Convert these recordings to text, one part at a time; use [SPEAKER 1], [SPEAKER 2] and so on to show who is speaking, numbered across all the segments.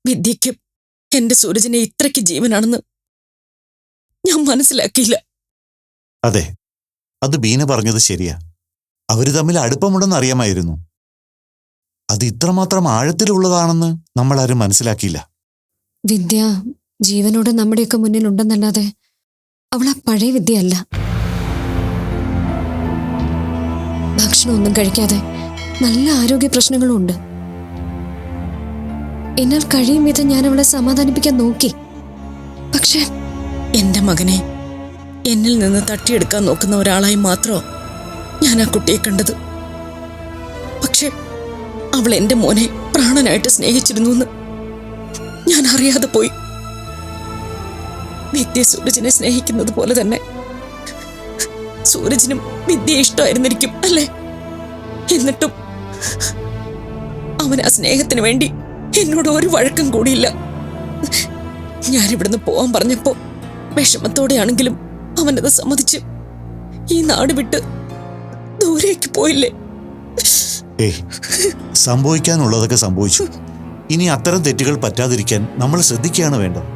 [SPEAKER 1] വിദ്യയ്ക്ക് എന്റെ സൂരജിനെ ഇത്രയ്ക്ക് ജീവനാണെന്ന് ഞാൻ മനസ്സിലാക്കിയില്ല.
[SPEAKER 2] അതെ, അത് ബീന പറഞ്ഞത് ശരിയാ. അവര് തമ്മിൽ അടുപ്പമുണ്ടെന്ന് അറിയാമായിരുന്നു. അത് ഇത്രമാത്രം ആഴത്തിലുള്ളതാണെന്ന് നമ്മളാരും മനസ്സിലാക്കിയില്ല.
[SPEAKER 3] വിദ്യ ജീവനോടെ നമ്മുടെയൊക്കെ മുന്നിൽ ഉണ്ടെന്നല്ലാതെ അവൾ ആ പഴയ വിദ്യയല്ല. ഭക്ഷണമൊന്നും കഴിക്കാതെ നല്ല ആരോഗ്യ പ്രശ്നങ്ങളും ഉണ്ട്. എന്നാൽ കഴിയും വിധം ഞാൻ അവളെ സമാധാനിപ്പിക്കാൻ നോക്കി. പക്ഷേ
[SPEAKER 1] എന്റെ മകനെ എന്നിൽ നിന്ന് തട്ടിയെടുക്കാൻ നോക്കുന്ന ഒരാളായി മാത്രമോ ഞാൻ ആ കുട്ടിയെ കണ്ടത്. പക്ഷെ അവൾ എന്റെ മോനെ പ്രാണനായിട്ട് സ്നേഹിച്ചിരുന്നു എന്ന് ഞാൻ അറിയാതെ പോയി. വിദ്യ സൂരജിനെ സ്നേഹിക്കുന്നത് പോലെ തന്നെ സൂരജിനും വിദ്യ ഇഷ്ടമായിരുന്നിരിക്കും അല്ലേ? എന്നിട്ടും അവൻ ആ സ്നേഹത്തിന് വേണ്ടി എന്നോട് ഒരു വഴക്കം കൂടിയില്ല. ഞാനിവിടുന്ന് പോവാൻ പറഞ്ഞപ്പോ വിഷമത്തോടെയാണെങ്കിലും അവനത് സമ്മതിച്ച് ഈ നാട് വിട്ട് ദൂരേക്ക് പോയില്ലേ?
[SPEAKER 2] സംഭവിക്കാനുള്ളതൊക്കെ സംഭവിച്ചു. ഇനി അത്തരം തെറ്റുകൾ പറ്റാതിരിക്കാൻ നമ്മൾ ശ്രദ്ധിക്കുകയാണ് വേണ്ടത്.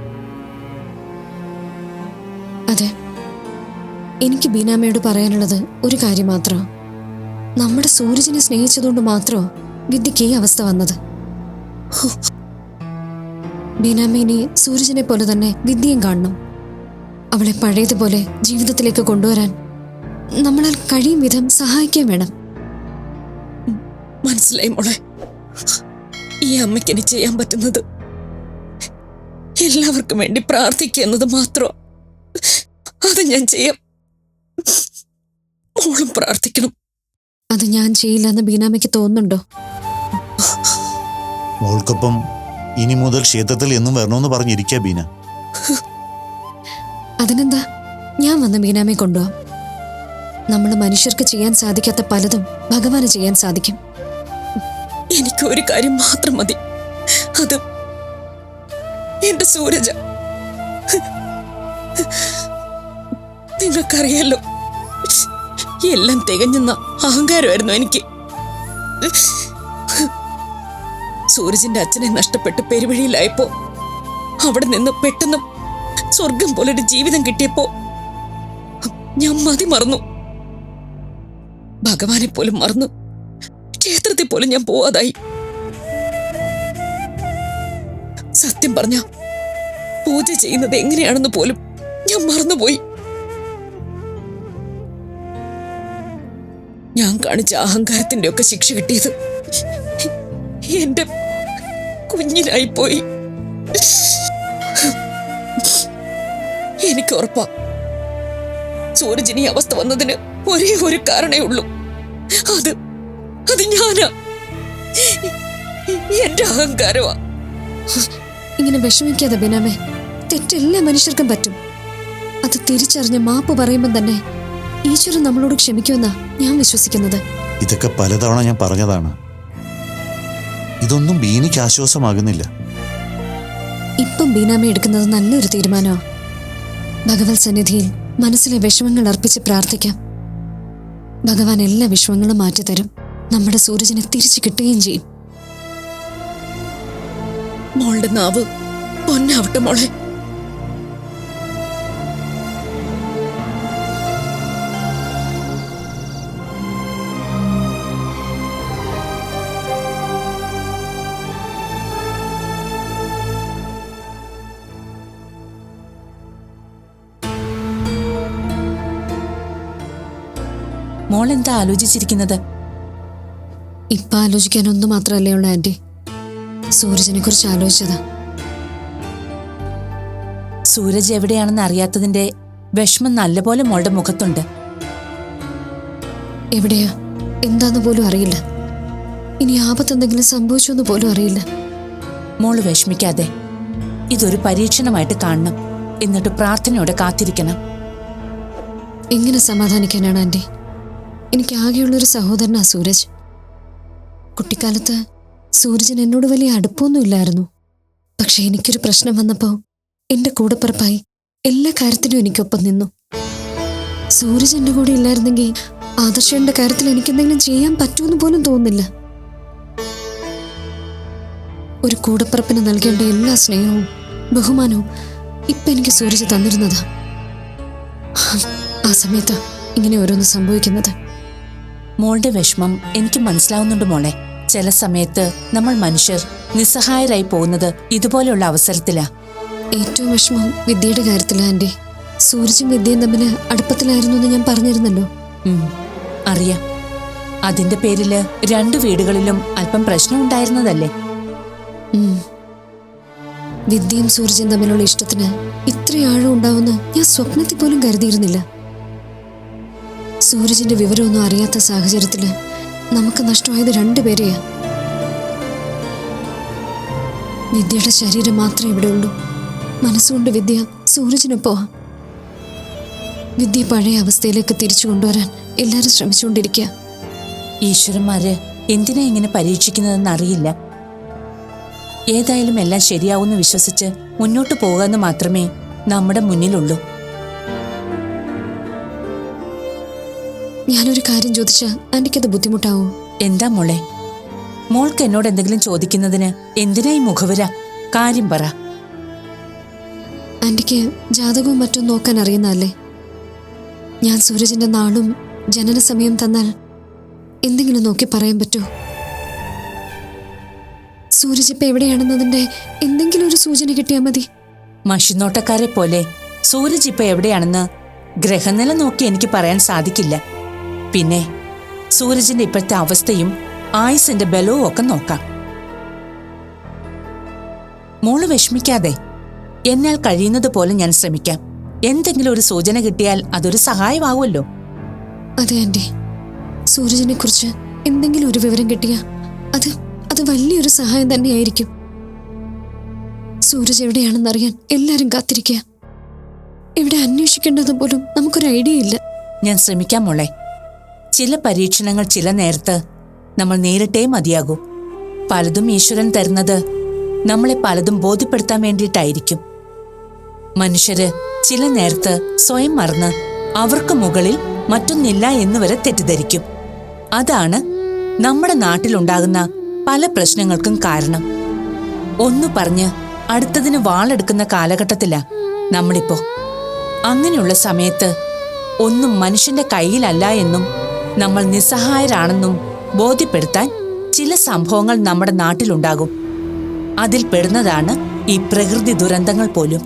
[SPEAKER 3] അതെ, എനിക്ക് ബീനാമ്മയോട് പറയാനുള്ളത് ഒരു കാര്യം മാത്രം. നമ്മുടെ സൂരജിനെ സ്നേഹിച്ചതുകൊണ്ട് മാത്രമോ വിദ്യക്ക് ഈ അവസ്ഥ വന്നത്? ബീനാമ്മ ഇനി സൂരജിനെ പോലെ തന്നെ വിദ്യയും കാണണം. അവളെ പഴയതുപോലെ ജീവിതത്തിലേക്ക് കൊണ്ടുവരാൻ നമ്മളാൽ കഴിയും വിധം സഹായിക്കാൻ വേണം.
[SPEAKER 1] മനസ്സിലായി മോളെ. ഈ അമ്മയ്ക്ക് ഇനി ചെയ്യാൻ പറ്റുന്നത് എല്ലാവർക്കും വേണ്ടി പ്രാർത്ഥിക്കുക എന്നത് മാത്രം. അത് ഞാൻ ചെയ്യാം. മോളും പ്രാർത്ഥിക്കണം.
[SPEAKER 3] അത് ഞാൻ ചെയ്യില്ലെന്ന് ബീനാമ്മയ്ക്ക് തോന്നുന്നുണ്ടോ?
[SPEAKER 2] മോൾക്കൊപ്പം ഇനി മുതൽ ക്ഷേത്രത്തിൽ എന്നും വരണമെന്ന് പറഞ്ഞിരിക്കുക ബീന.
[SPEAKER 3] അതിനെന്താ, ഞാൻ വന്ന് ബീനാമ്മയെ കൊണ്ടുപോവാം. നമ്മൾ മനുഷ്യർക്ക് ചെയ്യാൻ സാധിക്കാത്ത പലതും ഭഗവാന് ചെയ്യാൻ സാധിക്കും.
[SPEAKER 1] എനിക്ക് ഒരു കാര്യം മാത്രം മതി. അത് എന്റെ സൂരജ. നിങ്ങൾക്കറിയാലോ, എല്ലാം തികഞ്ഞെന്ന അഹങ്കാരമായിരുന്നു എനിക്ക്. സൂരജിന്റെ അച്ഛനെ നഷ്ടപ്പെട്ട് പെരുവഴിയിലായപ്പോ അവിടെ നിന്ന് പെട്ടെന്ന് സ്വർഗം പോലൊരു ജീവിതം കിട്ടിയപ്പോ ഞാൻ മതി മറന്നു. ഭഗവാനെ പോലും മറന്നു. ക്ഷേത്രത്തിൽ പോലും ഞാൻ പോവാതായി. സത്യം പറഞ്ഞ പൂജ ചെയ്യുന്നത് എങ്ങനെയാണെന്ന് പോലും ഞാൻ മറന്നുപോയി. ഞാൻ കാണിച്ച അഹങ്കാരത്തിന്റെ ഒക്കെ ശിക്ഷ കിട്ടിയത് എന്റെ കുഞ്ഞിനായിപ്പോയി. എനിക്ക് ഉറപ്പാ സൂരജിന് ഈ അവസ്ഥ വന്നതിന് ഒരേ ഒരു കാരണേ ഉള്ളൂ. അത് ഞാനാ. എന്റെ അഹങ്കാരമാ.
[SPEAKER 3] ഇങ്ങനെ വിഷമിക്കാതെ ബീനാമേ. തെറ്റെല്ലാ മനുഷ്യർക്കും പറ്റും. അത് തിരിച്ചറിഞ്ഞ് മാപ്പ് പറയുമ്പോൾ തന്നെ ഈശ്വരൻ നമ്മളോട് ക്ഷമിക്കുമെന്നാ ഞാൻ വിശ്വസിക്കുന്നത്.
[SPEAKER 2] ഇതൊക്കെ പലതവണ ഞാൻ പറഞ്ഞതാണ്. ഇതൊന്നും ബീനിക്ക് ആശ്വാസമാകുന്നില്ല.
[SPEAKER 3] ഇപ്പം ബീനാമ എടുക്കുന്നത് നല്ലൊരു തീരുമാനമാണ്. ഭഗവത് സന്നിധിയിൽ മനസ്സിലെ വിഷമങ്ങൾ അർപ്പിച്ച് പ്രാർത്ഥിക്കാം. ഭഗവാൻ എല്ലാ വിഷമങ്ങളും മാറ്റിത്തരും. നമ്മുടെ സൂരജിനെ തിരിച്ചു കിട്ടുകയും ചെയ്യും.
[SPEAKER 1] മോളുടെ നാവ് പൊന്നാവട്ടെ മോളെ.
[SPEAKER 4] മോളെന്താ ആലോചിച്ചിരിക്കുന്നത്?
[SPEAKER 3] ഇപ്പൊ ആലോചിക്കാനൊന്നും മാത്രമല്ലേ ഉള്ളൂ ആന്റി. സൂരജിനെ കുറിച്ച് ആലോചിച്ചതാ.
[SPEAKER 4] സൂരജ് എവിടെയാണെന്ന് അറിയാത്തതിന്റെ വിഷമം നല്ലപോലെ മോളുടെ മുഖത്തുണ്ട്.
[SPEAKER 3] എവിടെയാ എന്താന്ന് പോലും അറിയില്ല. ഇനി ആപത്തെന്തെങ്കിലും സംഭവിച്ചോന്ന് പോലും അറിയില്ല.
[SPEAKER 4] മോള് വിഷമിക്കാതെ. ഇതൊരു പരീക്ഷണമായിട്ട് കാണണം. എന്നിട്ട് പ്രാർത്ഥനയോടെ കാത്തിരിക്കണം.
[SPEAKER 3] എങ്ങനെ സമാധാനിക്കാനാണ് ആന്റി? എനിക്ക് ആകെയുള്ളൊരു സഹോദരനാ സൂരജ്. കുട്ടിക്കാലത്ത് സൂരജിന് എന്നോട് വലിയ അടുപ്പമൊന്നും ഇല്ലായിരുന്നു. പക്ഷെ എനിക്കൊരു പ്രശ്നം വന്നപ്പോൾ എന്റെ കൂടപ്പിറപ്പായി എല്ലാ കാര്യത്തിലും എനിക്കൊപ്പം നിന്നു. സൂരജ് എന്റെ കൂടെ ഇല്ലായിരുന്നെങ്കിൽ ആദർശന്റെ കാര്യത്തിൽ എനിക്കെന്തെങ്കിലും ചെയ്യാൻ പറ്റുമെന്ന് പോലും തോന്നുന്നില്ല. ഒരു കൂടപ്പിറപ്പിന് നൽകേണ്ട എല്ലാ സ്നേഹവും ബഹുമാനവും ഇപ്പൊ എനിക്ക് സൂരജ് തന്നിരുന്നതാ. ആ സമയത്താ ഇങ്ങനെ ഓരോന്ന് സംഭവിക്കുന്നത്.
[SPEAKER 4] മോളുടെ വിഷമം എനിക്ക് മനസ്സിലാവുന്നുണ്ട് മോളെ. ചില സമയത്ത് നമ്മൾ മനുഷ്യർ നിസ്സഹായരായി പോകുന്നത് ഇതുപോലെയുള്ള അവസരത്തിലാ.
[SPEAKER 3] ഏറ്റവും വിഷമം വിദ്യയുടെ കാര്യത്തിലാ ആന്റി. സൂരജും വിദ്യയും തമ്മിൽ അടുപ്പത്തിലായിരുന്നു എന്ന് ഞാൻ പറഞ്ഞിരുന്നല്ലോ.
[SPEAKER 4] അറിയാം. അതിന്റെ പേരില് 2 വീടുകളിലും അല്പം പ്രശ്നം ഉണ്ടായിരുന്നതല്ലേ?
[SPEAKER 3] വിദ്യയും സൂരജും തമ്മിലുള്ള ഇഷ്ടത്തിന് ഇത്ര ആഴം ഉണ്ടാവുമെന്ന് ഞാൻ സ്വപ്നത്തിൽ പോലും കരുതിയിരുന്നില്ല. സൂരജിന്റെ വിവരമൊന്നും അറിയാത്ത സാഹചര്യത്തില് നമുക്ക് നഷ്ടമായത് 2 പേരെയാ. വിദ്യയുടെ ശരീരം മാത്രമേ ഇവിടെ ഉള്ളൂ. മനസ്സുകൊണ്ട് വിദ്യ സൂരജിനൊപ്പമാ. വിദ്യ പഴയ അവസ്ഥയിലേക്ക് തിരിച്ചു കൊണ്ടുവരാൻ എല്ലാവരും ശ്രമിച്ചുകൊണ്ടിരിക്കുക.
[SPEAKER 4] ഈശ്വരന്മാര് എന്തിനാ ഇങ്ങനെ പരീക്ഷിക്കുന്നതെന്ന് അറിയില്ല. ഏതായാലും എല്ലാം ശരിയാവുമെന്ന് വിശ്വസിച്ച് മുന്നോട്ട് പോകാന്ന് മാത്രമേ നമ്മുടെ മുന്നിലുള്ളൂ.
[SPEAKER 3] ഞാനൊരു കാര്യം ചോദിച്ചാ ആന്റിക്കത് ബുദ്ധിമുട്ടാവോ?
[SPEAKER 4] എന്താ മോളെ? മോൾക്ക് എന്നോട് എന്തെങ്കിലും ചോദിക്കുന്നതിന് എന്തിനായി മുഖവര? കാര്യം പറ.
[SPEAKER 3] ആന്റിക്ക് ജാതകവും മറ്റും നോക്കാൻ അറിയുന്നതല്ലേ? ഞാൻ സൂരജിന്റെ നാളും ജനന സമയം തന്നാൽ എന്തെങ്കിലും നോക്കി പറയാൻ പറ്റുമോ? സൂരജ് ഇപ്പൊ എവിടെയാണെന്നതിന്റെ എന്തെങ്കിലും ഒരു സൂചന കിട്ടിയാൽ മതി.
[SPEAKER 4] മഷിനോട്ടക്കാരെ പോലെ സൂരജ് ഇപ്പൊ എവിടെയാണെന്ന് ഗ്രഹനില നോക്കി എനിക്ക് പറയാൻ സാധിക്കില്ല. പിന്നെ സൂരജിന്റെ ഇപ്പോഴത്തെ അവസ്ഥയും ആയുസിന്റെ ബലവും ഒക്കെ നോക്കാം. മോള് വിഷമിക്കാതെ. എന്നാൽ കഴിയുന്നത് പോലെ ഞാൻ ശ്രമിക്കാം. എന്തെങ്കിലും ഒരു സൂചന കിട്ടിയാൽ അതൊരു സഹായമാവുമല്ലോ.
[SPEAKER 3] അതെ ആന്റി, സൂരജിനെ കുറിച്ച് എന്തെങ്കിലും ഒരു വിവരം കിട്ടിയാ അത് വലിയൊരു സഹായം തന്നെയായിരിക്കും. സൂരജ് എവിടെയാണെന്നറിയാൻ എല്ലാരും കാത്തിരിക്കുക. എവിടെ അന്വേഷിക്കേണ്ടത് പോലും നമുക്കൊരു ഐഡിയ ഇല്ല.
[SPEAKER 4] ഞാൻ ശ്രമിക്കാം മോളെ. ചില പരീക്ഷണങ്ങൾ ചില നേരത്ത് നമ്മൾ നേരിട്ടേ മതിയാകൂ. പലതും ഈശ്വരൻ തരുന്നത് നമ്മളെ പലതും ബോധ്യപ്പെടുത്താൻ വേണ്ടിയിട്ടായിരിക്കും. മനുഷ്യര് ചില നേരത്ത് സ്വയം മറന്ന് അവർക്ക് മുകളിൽ മറ്റൊന്നില്ല എന്നുവരെ തെറ്റിദ്ധരിക്കും. അതാണ് നമ്മുടെ നാട്ടിലുണ്ടാകുന്ന പല പ്രശ്നങ്ങൾക്കും കാരണം. ഒന്നു പറഞ്ഞ് അടുത്തതിന് വാളെടുക്കുന്ന കാലഘട്ടത്തിലാ നമ്മളിപ്പോ. അങ്ങനെയുള്ള സമയത്ത് ഒന്നും മനുഷ്യന്റെ കയ്യിലല്ല എന്നും നമ്മൾ നിസ്സഹായരാണെന്നും ബോധ്യപ്പെടുത്താൻ ചില സംഭവങ്ങൾ നമ്മുടെ നാട്ടിലുണ്ടാകും. അതിൽ പെടുന്നതാണ് ഈ പ്രകൃതി ദുരന്തങ്ങൾ പോലും.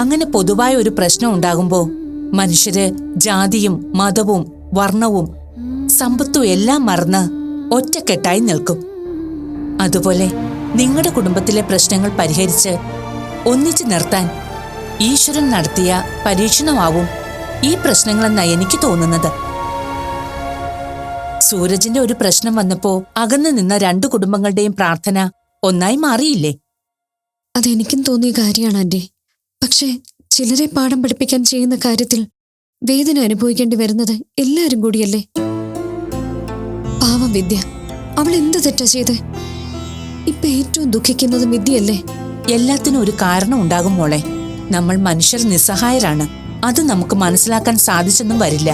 [SPEAKER 4] അങ്ങനെ പൊതുവായ ഒരു പ്രശ്നം ഉണ്ടാകുമ്പോൾ മനുഷ്യര് ജാതിയും മതവും വർണ്ണവും സമ്പത്തും എല്ലാം മറന്ന് ഒറ്റക്കെട്ടായി നിൽക്കും. അതുപോലെ നിങ്ങളുടെ കുടുംബത്തിലെ പ്രശ്നങ്ങൾ പരിഹരിച്ച് ഒന്നിച്ചു നിർത്താൻ ഈശ്വരൻ നടത്തിയ പരീക്ഷണമാവും ഈ പ്രശ്നങ്ങളെന്നാണ് എനിക്ക് തോന്നുന്നത്. സൂരജിന്റെ ഒരു പ്രശ്നം വന്നപ്പോ അകന്നു നിന്ന 2 കുടുംബങ്ങളുടെയും പ്രാർത്ഥന ഒന്നായി മാറിയില്ലേ?
[SPEAKER 3] അതെനിക്കും തോന്നിയ കാര്യമാണ് ആന്റി. പക്ഷേ ചിലരെ പാഠം പഠിപ്പിക്കാൻ ചെയ്യുന്ന കാര്യത്തിൽ വേദന അനുഭവിക്കേണ്ടി വരുന്നത് എല്ലാരും കൂടിയല്ലേ? പാവം വിദ്യ, അവൾ എന്ത് തെറ്റാ ചെയ്തേ? ഇപ്പൊ ഏറ്റവും ദുഃഖിക്കുന്നത് വിദ്യയല്ലേ?
[SPEAKER 4] എല്ലാത്തിനും ഒരു കാരണം ഉണ്ടാകും മോളെ. നമ്മൾ മനുഷ്യർ നിസ്സഹായരാണ്. അത് നമുക്ക് മനസ്സിലാക്കാൻ സാധിച്ചെന്നും വരില്ല.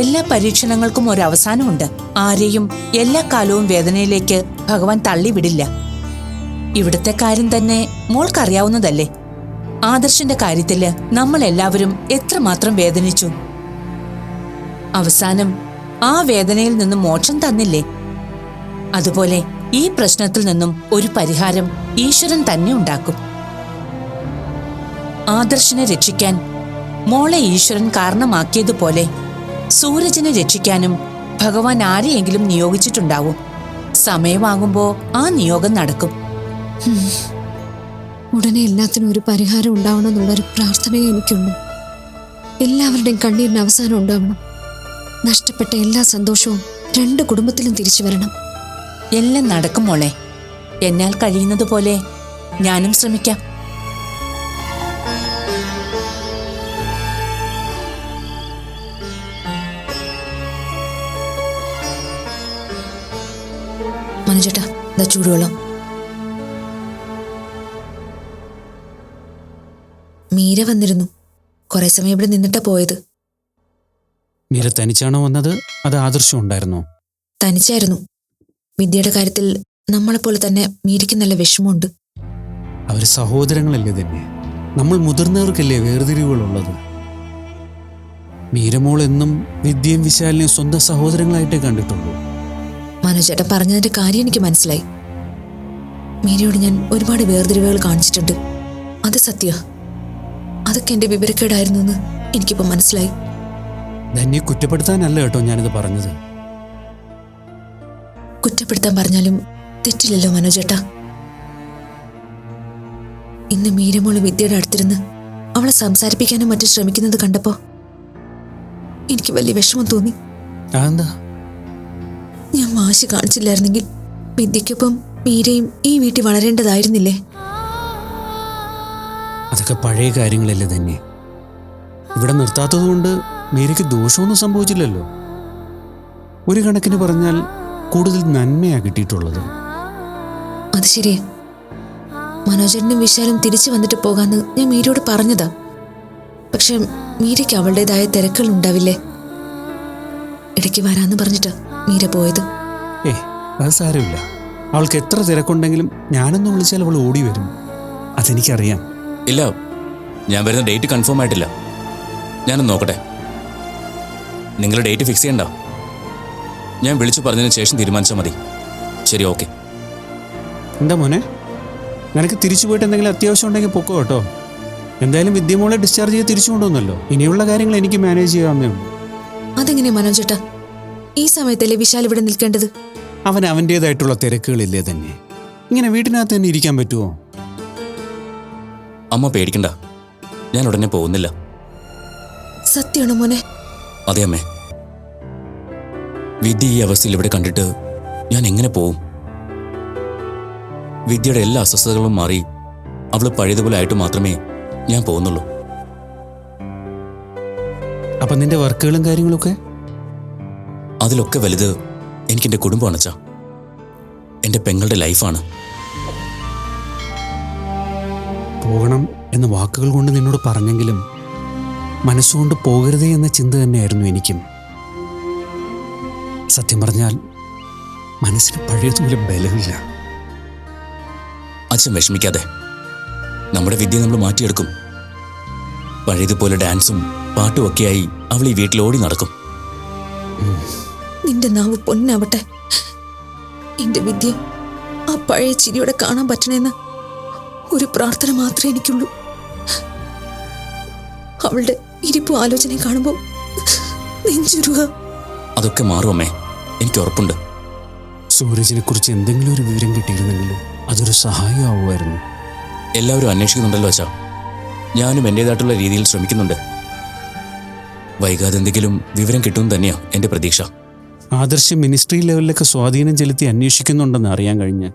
[SPEAKER 4] എല്ലാ പരീക്ഷണങ്ങൾക്കും ഒരു അവസാനമുണ്ട്. ആരെയും എല്ലാ കാലവും വേദനയിലേക്ക് ഭഗവാൻ തള്ളിവിടില്ല. ഇവിടുത്തെ കാര്യം തന്നെ മോൾക്കറിയാവുന്നതല്ലേ. ആദർശിന്റെ കാര്യത്തില് നമ്മൾ എല്ലാവരും എത്രമാത്രം വേദനിച്ചു. അവസാനം ആ വേദനയിൽ നിന്നും മോക്ഷം തന്നില്ലേ? അതുപോലെ ഈ പ്രശ്നത്തിൽ നിന്നും ഒരു പരിഹാരം ഈശ്വരൻ തന്നെ ഉണ്ടാക്കും. ആദർശിനെ രക്ഷിക്കാൻ മോളെ ഈശ്വരൻ കാരണമാക്കിയതുപോലെ സൂരജിനെ രക്ഷിക്കാനും ഭഗവാൻ ആരെയെങ്കിലും നിയോഗിച്ചിട്ടുണ്ടാവും. സമയമാകുമ്പോ ആ നിയോഗം നടക്കും.
[SPEAKER 3] ഉടനെ എല്ലാത്തിനും ഒരു പരിഹാരം ഉണ്ടാവണമെന്നുള്ളൊരു പ്രാർത്ഥനയെ എനിക്കുള്ളൂ. എല്ലാവരുടെയും കണ്ണീരിന് അവസാനം ഉണ്ടാവണം. നഷ്ടപ്പെട്ട എല്ലാ സന്തോഷവും 2 കുടുംബത്തിലും തിരിച്ചു വരണം.
[SPEAKER 4] എല്ലാം നടക്കും മോളെ. എന്നാൽ കഴിയുന്നത് പോലെ ഞാനും ശ്രമിക്കാം.
[SPEAKER 5] മനുചേട്ടാ, ദാ ചൂടുവെള്ളം. മീര വന്നിരുന്നു. കുറെ സമയം ഇവിടെ നിന്നിട്ടാ പോയത്.
[SPEAKER 6] മീര തനിച്ചാണോ വന്നത്? അത് ആദർശം ഉണ്ടായിരുന്നോ?
[SPEAKER 5] തനിച്ചായിരുന്നു. വിദ്യയുടെ കാര്യത്തിൽ നമ്മളെപ്പോലെ തന്നെ മീരയ്ക്ക് നല്ല വിഷമമുണ്ട്.
[SPEAKER 6] അവർ സഹോദരങ്ങളല്ലേ തന്നെ. നമ്മൾ മുതിർന്നവർക്കല്ലേ വേർതിരിവുകളുള്ളത്. മീരമോൾ എന്നും വിദ്യയും വിശാലിനെയും സ്വന്തം സഹോദരങ്ങളായിട്ടേ കണ്ടിട്ടുള്ളൂ.
[SPEAKER 5] മനോജേട്ടൻ പറഞ്ഞതിന്റെ കാര്യം എനിക്ക് മനസ്സിലായി. മീരയോട് ഞാൻ ഒരുപാട് വേർതിരിവുകൾ കാണിച്ചിട്ടുണ്ട്. അത് സത്യ. അതൊക്കെ എന്റെ വിവരക്കേടായിരുന്നു എന്ന് എനിക്കിപ്പോ മനസ്സിലായി.
[SPEAKER 6] ധന്യെ കുറ്റപ്പെടുത്താനല്ല കേട്ടോ ഞാനിത് പറഞ്ഞത്.
[SPEAKER 5] കുറ്റപ്പെടുത്താൻ പറഞ്ഞാലും തെറ്റില്ലല്ലോ മനോജേട്ടാ. ഇന്ന് മീരമോള് വിദ്യയുടെ അടുത്തിരുന്ന് അവളെ സംസാരിപ്പിക്കാനും മറ്റും ശ്രമിക്കുന്നത് കണ്ടപ്പോ എനിക്ക് വലിയ വിഷമം തോന്നി.
[SPEAKER 6] അതെന്താ?
[SPEAKER 5] ഞാൻ വാശി കാണിച്ചില്ലായിരുന്നെങ്കിൽ വിദ്യയ്ക്കൊപ്പം മീരയും ഈ വീട്ടിൽ വളരേണ്ടതായിരുന്നില്ലേ?
[SPEAKER 6] അതൊക്കെ പഴയ കാര്യങ്ങളല്ലേ തന്നെ. ഇവിടെ നിർത്താത്തത് കൊണ്ട് മീരയ്ക്ക് ദോഷമൊന്നും സംഭവിച്ചില്ലല്ലോ. ഒരു കണക്കിന് പറഞ്ഞാൽ കൂടുതൽ നന്മയാ കിട്ടിയിട്ടുള്ളത്.
[SPEAKER 5] അത് ശരിയാ. മനോജനും വിശാലും തിരിച്ചു വന്നിട്ട് പോകാന്ന് ഞാൻ മീരയോട് പറഞ്ഞതാ. പക്ഷെ മീരയ്ക്ക് അവളുടേതായ തിരക്കുകൾ ഉണ്ടാവില്ലേ? ഇടയ്ക്ക് വരാന്ന് പറഞ്ഞിട്ടാ മീര പോയത്.
[SPEAKER 6] അത് സാരമില്ല. അവൾക്ക് എത്ര തിരക്കുണ്ടെങ്കിലും ഞാനൊന്ന് വിളിച്ചാൽ അവൾ ഓടി വരും. അതെനിക്കറിയാം.
[SPEAKER 7] ഇല്ല, ഞാൻ വരുന്ന ഡേറ്റ് കൺഫേം ആയിട്ടില്ല. ഞാനൊന്ന് നോക്കട്ടെ. നിങ്ങൾ ഡേറ്റ് ഫിക്സ് ചെയ്യണ്ട. ഞാൻ വിളിച്ചു പറഞ്ഞതിന് ശേഷം തീരുമാനിച്ചാൽ മതി. ശരി, ഓക്കെ.
[SPEAKER 6] എന്താ മോനെ, നിനക്ക് തിരിച്ചു പോയിട്ട് എന്തെങ്കിലും അത്യാവശ്യം ഉണ്ടെങ്കിൽ പൊക്കോ കേട്ടോ. എന്തായാലും വിദ്യമോളെ ഡിസ്ചാർജ് ചെയ്ത് തിരിച്ചു കൊണ്ടുവന്നല്ലോ. ഇനിയുള്ള കാര്യങ്ങൾ എനിക്ക് മാനേജ് ചെയ്യാവുന്നേ ഉള്ളൂ.
[SPEAKER 5] അതെങ്ങനെ മനോജേട്ടാ? ഈ സമയത്തല്ലേ വിശാൽ ഇവിടെ നിൽക്കേണ്ടത്?
[SPEAKER 6] അവൻ അവൻ്റേതായിട്ടുള്ള തിരക്കുകളില്ലേ തന്നെ. ഇങ്ങനെ വീട്ടിനകത്ത് തന്നെ ഇരിക്കാൻ പറ്റുമോ?
[SPEAKER 7] അമ്മ പേടിക്കണ്ട, ഞാൻ ഉടനെ പോകുന്നില്ല.
[SPEAKER 5] സത്യമാണോ മോനെ?
[SPEAKER 7] അതെ അമ്മേ. വിദ്യ ഈ അവസ്ഥയിൽ ഇവിടെ കണ്ടിട്ട് ഞാൻ എങ്ങനെ പോവും? വിദ്യയുടെ എല്ലാ അസ്വസ്ഥതകളും മാറി അവള് പഴയതുപോലെ ആയിട്ട് മാത്രമേ ഞാൻ പോകുന്നുള്ളൂ.
[SPEAKER 6] അപ്പം നിന്റെ വർക്കുകളും കാര്യങ്ങളൊക്കെ?
[SPEAKER 7] അതിലൊക്കെ വലുത് എനിക്കെൻ്റെ കുടുംബമാണ് അച്ഛാ. എൻ്റെ പെങ്ങളുടെ ലൈഫാണ്.
[SPEAKER 6] പോകണം എന്ന വാക്കുകൾ കൊണ്ട് നിന്നോട് പറഞ്ഞെങ്കിലും മനസ്സുകൊണ്ട് പോകരുതേ എന്ന ചിന്ത തന്നെയായിരുന്നു എനിക്കും. സത്യം പറഞ്ഞാൽ മനസ്സിന് പഴയതുപോലെ ബലമില്ല.
[SPEAKER 7] അച്ഛൻ വിഷമിക്കാതെ. നമ്മുടെ വിദ്യ നമ്മൾ മാറ്റിയെടുക്കും. പഴയതുപോലെ ഡാൻസും പാട്ടും ഒക്കെയായി അവൾ ഈ വീട്ടിൽ ഓടി നടക്കും.
[SPEAKER 5] നിന്റെ നാവ് പൊന്നാവട്ടെ. എന്റെ വിദ്യ ആ പഴയ ചിരിയോടെ കാണാൻ പറ്റണേന്ന് ഒരു പ്രാർത്ഥന മാത്രമേ എനിക്കുള്ളൂ. അവളുടെ ഇരിപ്പും ആലോചനയും കാണുമ്പോൾ നെഞ്ചുരുക.
[SPEAKER 7] അതൊക്കെ മാറും അമ്മേ, എനിക്ക് ഉറപ്പുണ്ട്.
[SPEAKER 6] സൂരജിനെ കുറിച്ച് എന്തെങ്കിലും ഒരു വിവരം കിട്ടിയിരുന്നെങ്കിലും അതൊരു സഹായമാവുമായിരുന്നു.
[SPEAKER 7] എല്ലാവരും അന്വേഷിക്കുന്നുണ്ടല്ലോ അച്ഛാ. ഞാനും എൻ്റേതായിട്ടുള്ള രീതിയിൽ ശ്രമിക്കുന്നുണ്ട്. വൈകാതെ എന്തെങ്കിലും വിവരം കിട്ടുമെന്ന് തന്നെയാണ് എൻ്റെ പ്രതീക്ഷ.
[SPEAKER 6] ആദർശ് മിനിസ്ട്രി ലെവലിലൊക്കെ സ്വാധീനം ചെലുത്തി അന്വേഷിക്കുന്നുണ്ടെന്ന് അറിയാൻ കഴിഞ്ഞ്.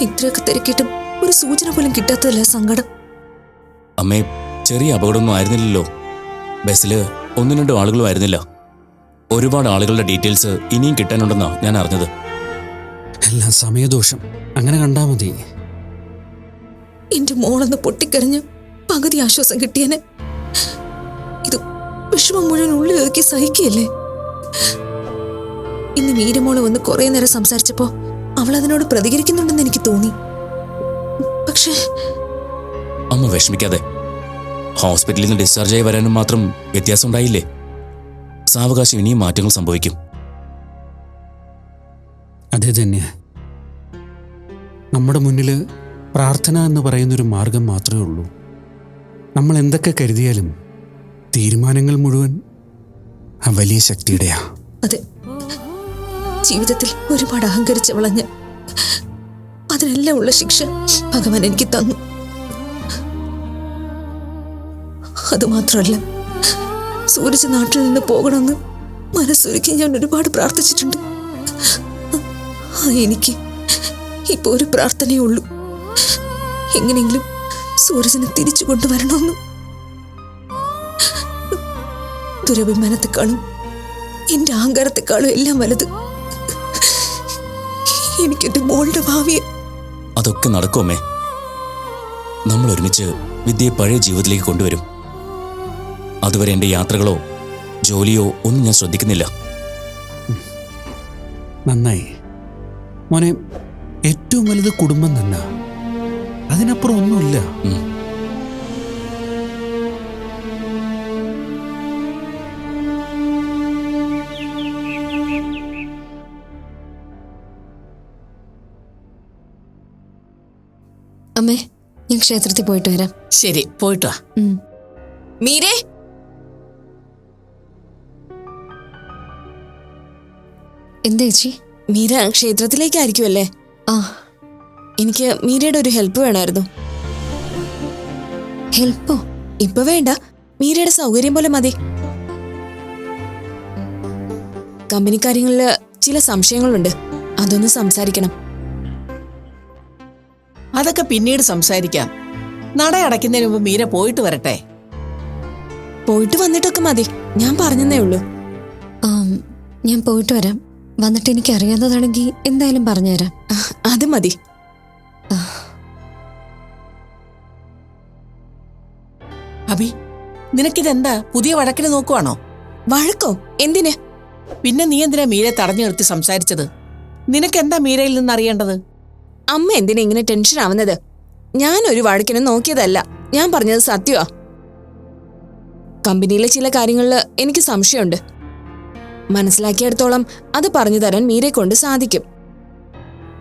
[SPEAKER 5] ഇത്രയൊക്കെ തിരക്കിയിട്ടും ഒരു സൂചന പോലും കിട്ടാത്തതല്ല സങ്കടം.
[SPEAKER 7] അമ്മേ, ചെറിയ അപകടമൊന്നും ആയിരുന്നില്ലല്ലോ. ബസ്സിൽ 1-2 ആളുകളും ആയിരുന്നില്ല. ഒരുപാട് ആളുകളുടെ ഡീറ്റെയിൽസ് ഇനിയും കിട്ടാനുണ്ടെന്നാണ് ഞാൻ അറിഞ്ഞത്.
[SPEAKER 6] എല്ലാം സമയദോഷം. അങ്ങനെ കണ്ടാൽ മതി.
[SPEAKER 5] എന്റെ മോളൊന്ന് പൊട്ടിക്കരഞ്ഞ് പകുതി ആശ്വാസം കിട്ടിയനെ. ഇത് വിഷമം മുഴുവൻ ഉള്ളിൽ ഒതുക്കി സഹിക്കുകയല്ലേ. ഇന്ന് മീരമോള് വന്ന് കുറെ നേരം സംസാരിച്ചപ്പോ അവൾ അതിനോട് പ്രതികരിക്കുന്നുണ്ടെന്ന് എനിക്ക് തോന്നി. പക്ഷേ
[SPEAKER 7] അമ്മ വിഷമിക്കാതെ. ഹോസ്പിറ്റലിൽ നിന്ന് ഡിസ്ചാർജ് ആയി വരാനും മാത്രം വ്യത്യാസം ഉണ്ടായില്ലേ? സാവകാശം ഇനിയും മാറ്റങ്ങൾ സംഭവിക്കും.
[SPEAKER 6] അതെ തന്നെ. നമ്മുടെ മുന്നിൽ പ്രാർത്ഥന എന്ന് പറയുന്നൊരു മാർഗം മാത്രമേ ഉള്ളൂ. നമ്മൾ എന്തൊക്കെ കരുതിയാലും തീരുമാനങ്ങൾ മുഴുവൻ ആ വലിയ ശക്തിയുടെയാ.
[SPEAKER 5] അതെ, ജീവിതത്തിൽ ഒരുപാട് അഹങ്കരിച്ച് വളഞ്ഞ് അതിനെല്ലാം ഉള്ള ശിക്ഷ ഭഗവാൻ എനിക്ക് തന്നു. അതുമാത്രമല്ല, സൂരജ് നാട്ടിൽ നിന്ന് പോകണമെന്ന് മനസ്സൊരുക്കി ഞാൻ ഒരുപാട് പ്രാർത്ഥിച്ചിട്ടുണ്ട്. എനിക്ക് ഇപ്പൊ ഒരു പ്രാർത്ഥനയേ ഉള്ളൂ. എങ്ങനെയെങ്കിലും സൂരജിനെ തിരിച്ചു കൊണ്ടുവരണമെന്ന്. ദുരഭിമാനത്തെക്കാളും എന്റെ അഹങ്കാരത്തെക്കാളും എല്ലാം വലുത് എനിക്കെന്റെ മോളുടെ ഭാവിയെ.
[SPEAKER 7] അതൊക്കെ നടക്കുമേ. നമ്മൾ ഒരുമിച്ച് വിദ്യയെ പഴയ ജീവിതത്തിലേക്ക് കൊണ്ടുവരും. അതുവരെ എൻ്റെ യാത്രകളോ ജോലിയോ ഒന്നും ഞാൻ ശ്രദ്ധിക്കുന്നില്ല.
[SPEAKER 6] നന്നായി മോനെ. ഏറ്റവും വലുത് കുടുംബം തന്നെ. അതിനപ്പുറം ഒന്നുമില്ല.
[SPEAKER 3] അമ്മേ, ഞാൻ ക്ഷേത്രത്തിൽ പോയിട്ട് വരാം.
[SPEAKER 8] ശരി, പോയിട്ട് വാ.
[SPEAKER 1] മീരേ,
[SPEAKER 3] എന്താ ചേച്ചി?
[SPEAKER 1] മീര ക്ഷേത്രത്തിലേക്കായിരിക്കുമല്ലേ?
[SPEAKER 3] ആ,
[SPEAKER 1] എനിക്ക് മീരയുടെ ഒരു ഹെൽപ്പ് വേണമായിരുന്നു.
[SPEAKER 3] ഹെൽപ്പോ?
[SPEAKER 1] ഇപ്പൊ വേണ്ട, മീരയുടെ സൗകര്യം പോലെ മതി. കമ്പനി കാര്യങ്ങളില് ചില സംശയങ്ങളുണ്ട്, അതൊന്ന് സംസാരിക്കണം.
[SPEAKER 8] അതൊക്കെ പിന്നീട് സംസാരിക്കാം. നട അടയ്ക്കുന്നതിന് മുമ്പ് മീര പോയിട്ട് വരട്ടെ.
[SPEAKER 1] പോയിട്ട് വന്നിട്ടൊക്കെ മതി, ഞാൻ പറഞ്ഞതേ ഉള്ളൂ.
[SPEAKER 3] ഞാൻ പോയിട്ട് വരാം. വന്നിട്ട് എനിക്ക് അറിയാവുന്നതാണെങ്കിൽ എന്തായാലും പറഞ്ഞുതരാം.
[SPEAKER 1] അത് മതി.
[SPEAKER 8] അഭി, നിനക്കിതെന്താ പുതിയ വഴക്കിന് നോക്കുവാണോ?
[SPEAKER 1] വഴക്കോ? എന്തിന്?
[SPEAKER 8] പിന്നെ നീ എന്തിനാ മീരെ തടഞ്ഞു നിർത്തി സംസാരിച്ചത്? നിനക്കെന്താ മീരയിൽ നിന്ന് അറിയേണ്ടത്?
[SPEAKER 1] അമ്മ എന്തിനാ ഇങ്ങനെ ടെൻഷൻ ആവുന്നത്? ഞാൻ ഒരു വഴക്കിന് നോക്കിയതല്ല, ഞാൻ പറഞ്ഞത് സത്യമാ. കമ്പനിയിലെ ചില കാര്യങ്ങളിൽ എനിക്ക് സംശയമുണ്ട്. മനസ്സിലാക്കിയെടുത്തോളം അത് പറഞ്ഞു തരാൻ മീരെ കൊണ്ട് സാധിക്കും.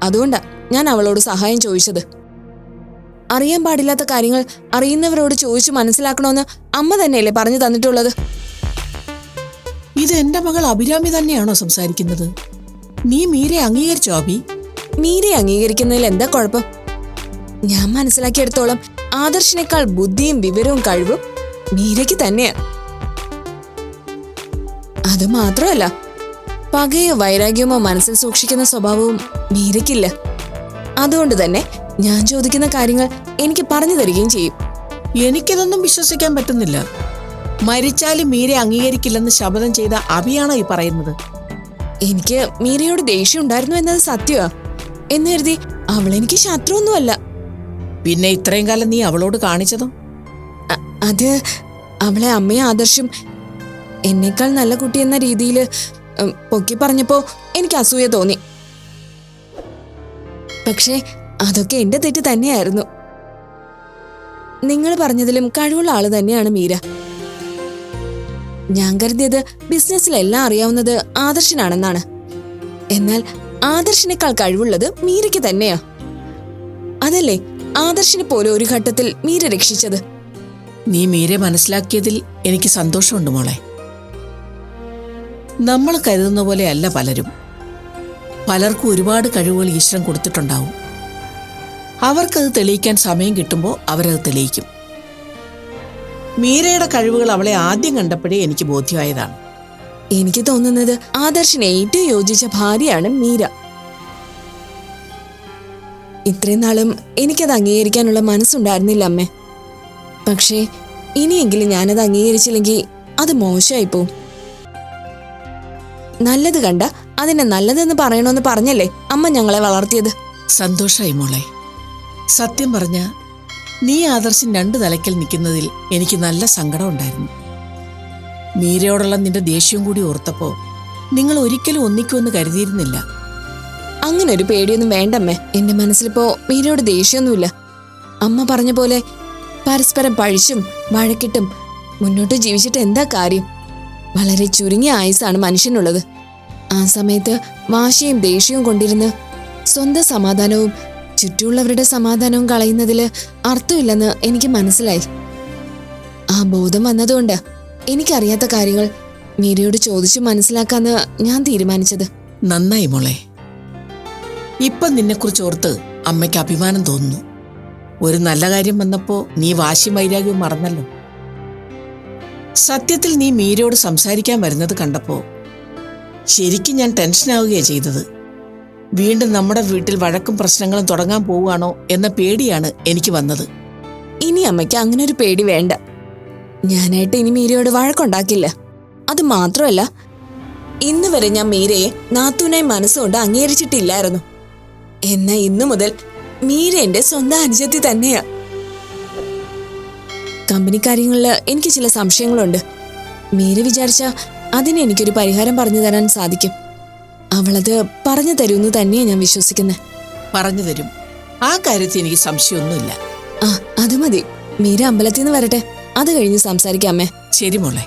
[SPEAKER 1] അതുകൊണ്ടാ ഞാൻ അവളോട് സഹായം ചോദിച്ചത്. അറിയാൻ പാടില്ലാത്ത കാര്യങ്ങൾ അറിയുന്നവരോട് ചോദിച്ചു മനസ്സിലാക്കണമെന്ന് അമ്മ തന്നെയല്ലേ പറഞ്ഞു തന്നിട്ടുള്ളത്?
[SPEAKER 8] ഇത് എന്റെ മകൾ അഭിരാമി തന്നെയാണോ സംസാരിക്കുന്നത്? നീ മീരെ അംഗീകരിച്ചോ അഭി?
[SPEAKER 1] മീരെ അംഗീകരിക്കുന്നതിൽ എന്താ കുഴപ്പം? ഞാൻ മനസ്സിലാക്കിയെടുത്തോളം ആദർശിനേക്കാൾ ബുദ്ധിയും വിവരവും കഴിവും മീരയ്ക്ക് തന്നെയാ. അത് മാത്രമല്ല, പകയോ വൈരാഗ്യമോ മനസ്സിൽ സൂക്ഷിക്കുന്ന സ്വഭാവവും മീരയ്ക്കില്ല. അതുകൊണ്ട് തന്നെ ഞാൻ ചോദിക്കുന്ന കാര്യങ്ങൾ എനിക്ക് പറഞ്ഞു തരികയും ചെയ്യും.
[SPEAKER 8] എനിക്കിതൊന്നും വിശ്വസിക്കാൻ പറ്റുന്നില്ല. മരിച്ചാലും മീരെ അംഗീകരിക്കില്ലെന്ന് ശപഥം ചെയ്ത അഭിയാണോ ഈ പറയുന്നത്?
[SPEAKER 1] എനിക്ക് മീരയോട് ദേഷ്യം ഉണ്ടായിരുന്നു എന്നത് സത്യമാ. എന്ന് കരുതി അവളെനിക്ക് ശത്രുവൊന്നുമല്ല.
[SPEAKER 8] പിന്നെ ഇത്രയും കാലം നീ അവളോട് കാണിച്ചതോ?
[SPEAKER 1] അത് അവളെ അമ്മയും ആദർശും എന്നേക്കാൾ നല്ല കുട്ടി എന്ന രീതിയിൽ പൊക്കി പറഞ്ഞപ്പോ എനിക്ക് അസൂയ തോന്നി. പക്ഷേ അതൊക്കെ എന്റെ തെറ്റ് തന്നെയായിരുന്നു. നിങ്ങൾ പറഞ്ഞതിലും കഴിവുള്ള ആള് തന്നെയാണ് മീര. ഞാൻ കരുതിയത് ബിസിനസ്സിലെല്ലാം അറിയാവുന്നത് ആദർശനാണെന്നാണ്. എന്നാൽ ആദർശിനേക്കാൾ കഴിവുള്ളത് മീരയ്ക്ക് തന്നെയാ. അതല്ലേ ആദർശിനെ പോലെ ഒരു ഘട്ടത്തിൽ മീര രക്ഷിച്ചത്.
[SPEAKER 8] നീ മീരെ മനസ്സിലാക്കിയതിൽ എനിക്ക് സന്തോഷമുണ്ട് മോളെ. നമ്മൾ കരുതുന്ന പോലെയല്ല പലരും. പലർക്കും ഒരുപാട് കഴിവുകൾ ഈശ്വരൻ കൊടുത്തിട്ടുണ്ടാവും. അവർക്കത് തെളിയിക്കാൻ സമയം കിട്ടുമ്പോൾ അവരത് തെളിയിക്കും. മീരയുടെ കഴിവുകൾ അവളെ ആദ്യം കണ്ടപ്പോഴേ എനിക്ക് ബോധ്യമായതാണ്.
[SPEAKER 1] എനിക്ക് തോന്നുന്നത് ആദർശിന് ഏറ്റവും യോജിച്ച ഭാര്യയാണ് മീര. ഇത്രയും നാളും എനിക്കത് അംഗീകരിക്കാനുള്ള മനസ്സുണ്ടായിരുന്നില്ല അമ്മേ. പക്ഷേ ഇനിയെങ്കിലും ഞാനത് അംഗീകരിച്ചില്ലെങ്കിൽ അത് മോശമായി പോവും. നല്ലത് കണ്ട അതിനെ നല്ലതെന്ന് പറയണമെന്ന് പറഞ്ഞല്ലേ അമ്മ ഞങ്ങളെ വളർത്തിയത്.
[SPEAKER 8] സന്തോഷമായി മോളെ. സത്യം പറഞ്ഞ നീ ആദർശൻ രണ്ടു നിലയ്ക്കൽ നിൽക്കുന്നതിൽ എനിക്ക് നല്ല സങ്കടം ഉണ്ടായിരുന്നു. മീരയോടുള്ള നിന്റെ ദേഷ്യവും കൂടി ഓർത്തപ്പോ നിങ്ങൾ ഒരിക്കലും ഒന്നിക്കുമെന്ന് കരുതിയിരുന്നില്ല.
[SPEAKER 1] അങ്ങനെ ഒരു പേടിയൊന്നും വേണ്ടമ്മേ. എന്റെ മനസ്സിലിപ്പോ മീരയോട് ദേഷ്യമൊന്നുമില്ല. അമ്മ പറഞ്ഞ പോലെ പരസ്പരം പഴിച്ചും വഴക്കിട്ടും മുന്നോട്ട് ജീവിച്ചിട്ട് എന്താ കാര്യം? വളരെ ചുരുങ്ങിയ ആയുസാണ് മനുഷ്യനുള്ളത്. ആ സമയത്ത് വാശിയും ദേഷ്യവും കൊണ്ടിരുന്ന് സ്വന്തം സമാധാനവും ചുറ്റുമുള്ളവരുടെ സമാധാനവും കളയുന്നതില് അർത്ഥമില്ലെന്ന് എനിക്ക് മനസ്സിലായി. ആ ബോധം വന്നതുകൊണ്ട് എനിക്കറിയാത്ത കാര്യങ്ങൾ മീരയോട് ചോദിച്ചു മനസ്സിലാക്കാന്ന് ഞാൻ തീരുമാനിച്ചത്.
[SPEAKER 8] നന്നായി മോളെ. ഇപ്പം നിന്നെക്കുറിച്ച് ഓർത്ത് അമ്മയ്ക്ക് അഭിമാനം തോന്നുന്നു. ഒരു നല്ല കാര്യം വന്നപ്പോ നീ വാശിയും വൈരാഗ്യവും മറന്നല്ലോ. സത്യത്തിൽ നീ മീരയോട് സംസാരിക്കാൻ വരുന്നത് കണ്ടപ്പോ ശരിക്കും ഞാൻ ടെൻഷനാവുകയാണ് ചെയ്തത്. വീണ്ടും നമ്മുടെ വീട്ടിൽ വഴക്കും പ്രശ്നങ്ങളും തുടങ്ങാൻ പോവുകയാണോ എന്ന പേടിയാണ് എനിക്ക് വന്നത്.
[SPEAKER 1] ഇനി അമ്മയ്ക്ക് അങ്ങനെ ഒരു പേടി വേണ്ട. ഞാനായിട്ട് ഇനി മീരയോട് വഴക്കുണ്ടാക്കില്ല. അത് മാത്രമല്ല, ഇന്ന് വരെ ഞാൻ മീരയെ നാത്തൂനായി മനസ്സുകൊണ്ട് അംഗീകരിച്ചിട്ടില്ലായിരുന്നു. എന്നാ ഇന്നു മുതൽ മീര എന്റെ സ്വന്തം അനുജത്തി തന്നെയാ. കമ്പനി കാര്യങ്ങളില് എനിക്ക് ചില സംശയങ്ങളുണ്ട്. മീര വിചാരിച്ച അതിന് എനിക്കൊരു പരിഹാരം പറഞ്ഞു തരാൻ സാധിക്കും. അവളത് പറഞ്ഞു തരുമെന്ന് തന്നെയാ ഞാൻ വിശ്വസിക്കുന്നത്.
[SPEAKER 8] പറഞ്ഞു തരും. ആ കാര്യത്തിൽ എനിക്ക് സംശയമൊന്നുമില്ല.
[SPEAKER 5] ആ അത് മതി. മീര അമ്പലത്തിൽ നിന്ന് വരട്ടെ, അത് കഴിഞ്ഞ് സംസാരിക്കാം അമ്മേ.
[SPEAKER 8] ശരി മോളെ.